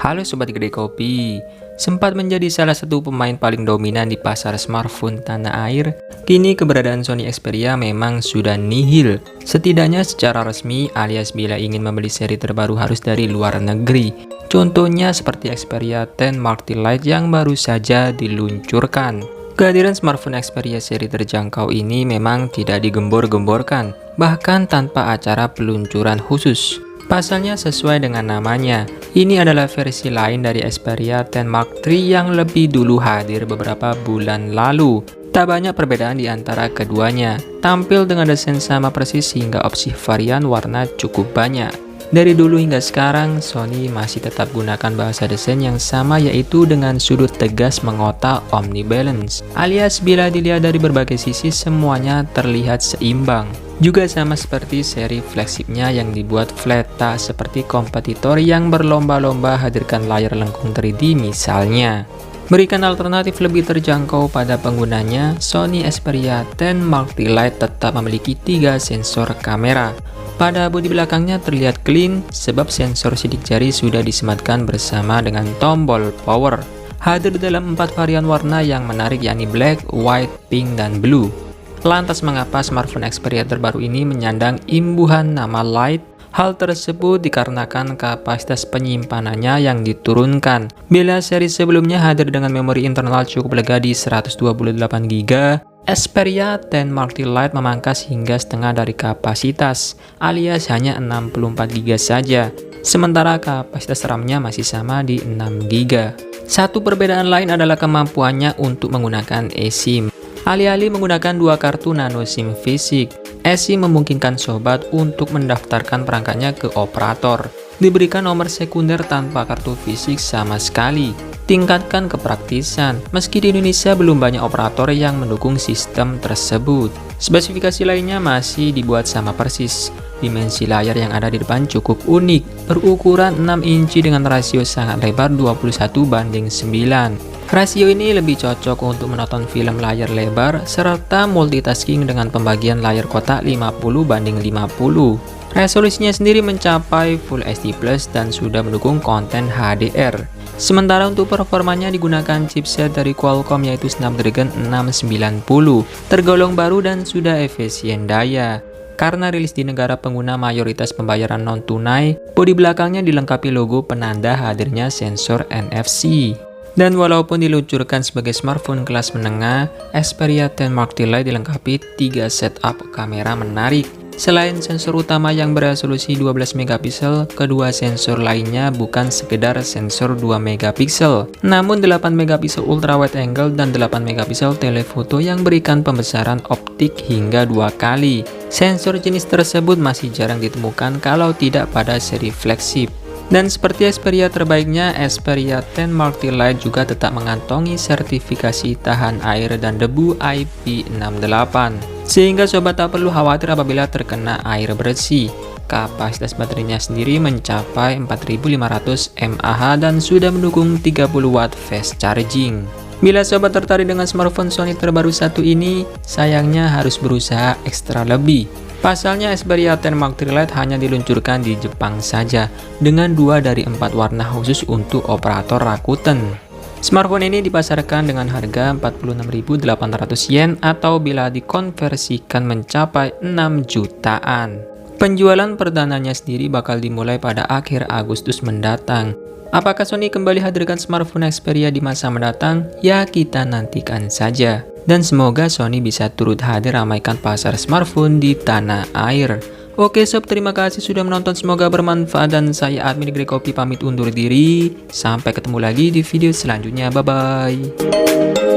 Halo Sobat Gede Kopi, sempat menjadi salah satu pemain paling dominan di pasar smartphone tanah air, kini keberadaan Sony Xperia memang sudah nihil. Setidaknya secara resmi alias bila ingin membeli seri terbaru harus dari luar negeri. Contohnya seperti Xperia 10 Mark III Lite yang baru saja diluncurkan. Kehadiran smartphone Xperia seri terjangkau ini memang tidak digembor-gemborkan, bahkan tanpa acara peluncuran khusus. Pasalnya sesuai dengan namanya, ini adalah versi lain dari Xperia 10 Mark III yang lebih dulu hadir beberapa bulan lalu. Tak banyak perbedaan di antara keduanya, tampil dengan desain sama persis hingga opsi varian warna cukup banyak. Dari dulu hingga sekarang, Sony masih tetap gunakan bahasa desain yang sama, yaitu dengan sudut tegas mengotak omnibalance, alias bila dilihat dari berbagai sisi semuanya terlihat seimbang. Juga sama seperti seri flagshipnya yang dibuat flat, tak seperti kompetitor yang berlomba-lomba hadirkan layar lengkung 3D misalnya. Berikan alternatif lebih terjangkau pada penggunanya, Sony Xperia 10 Mark III Lite tetap memiliki 3 sensor kamera. Pada bodi belakangnya terlihat clean, sebab sensor sidik jari sudah disematkan bersama dengan tombol power. Hadir dalam 4 varian warna yang menarik, yakni black, white, pink, dan blue. Lantas mengapa smartphone Xperia terbaru ini menyandang imbuhan nama Lite? Hal tersebut dikarenakan kapasitas penyimpanannya yang diturunkan. Bila seri sebelumnya hadir dengan memori internal cukup lega di 128GB, Xperia 10 Mark III Lite memangkas hingga setengah dari kapasitas, alias hanya 64GB saja. Sementara kapasitas RAM-nya masih sama di 6GB. Satu perbedaan lain adalah kemampuannya untuk menggunakan eSIM. Alih-alih menggunakan 2 kartu nano SIM fisik, eSIM memungkinkan sobat untuk mendaftarkan perangkatnya ke operator. Diberikan nomor sekunder tanpa kartu fisik sama sekali. Tingkatkan kepraktisan, meski di Indonesia belum banyak operator yang mendukung sistem tersebut. Spesifikasi lainnya masih dibuat sama persis. Dimensi layar yang ada di depan cukup unik, berukuran 6 inci dengan rasio sangat lebar 21:9. Rasio ini lebih cocok untuk menonton film layar lebar serta multitasking dengan pembagian layar kotak 50:50. Resolusinya sendiri mencapai Full HD Plus dan sudah mendukung konten HDR. Sementara untuk performanya digunakan chipset dari Qualcomm yaitu Snapdragon 690, tergolong baru dan sudah efisien daya. Karena rilis di negara pengguna mayoritas pembayaran non-tunai, bodi belakangnya dilengkapi logo penanda hadirnya sensor NFC. Dan walaupun diluncurkan sebagai smartphone kelas menengah, Xperia 10 Mark III Lite dilengkapi 3 setup kamera menarik. Selain sensor utama yang beresolusi 12MP, kedua sensor lainnya bukan sekedar sensor 2MP, namun 8MP ultra wide angle dan 8MP telefoto yang berikan pembesaran optik hingga 2 kali. Sensor jenis tersebut masih jarang ditemukan kalau tidak pada seri flagship. Dan seperti Xperia terbaiknya, Xperia 10 Mark III Lite juga tetap mengantongi sertifikasi tahan air dan debu IP68. Sehingga sobat tak perlu khawatir apabila terkena air bersih. Kapasitas baterainya sendiri mencapai 4500 mAh dan sudah mendukung 30W fast charging. Bila sobat tertarik dengan smartphone Sony terbaru satu ini, sayangnya harus berusaha ekstra lebih. Pasalnya Xperia 10 Mark III Lite hanya diluncurkan di Jepang saja, dengan 2 dari 4 warna khusus untuk operator Rakuten. Smartphone ini dipasarkan dengan harga 46.800 yen atau bila dikonversikan mencapai 6 jutaan. Penjualan perdananya sendiri bakal dimulai pada akhir Agustus mendatang. Apakah Sony kembali hadirkan smartphone Xperia di masa mendatang? Ya, kita nantikan saja. Dan semoga Sony bisa turut hadir ramaikan pasar smartphone di tanah air. Oke sob, terima kasih sudah menonton, semoga bermanfaat dan saya admin Gede Kopi pamit undur diri. Sampai ketemu lagi di video selanjutnya, bye bye.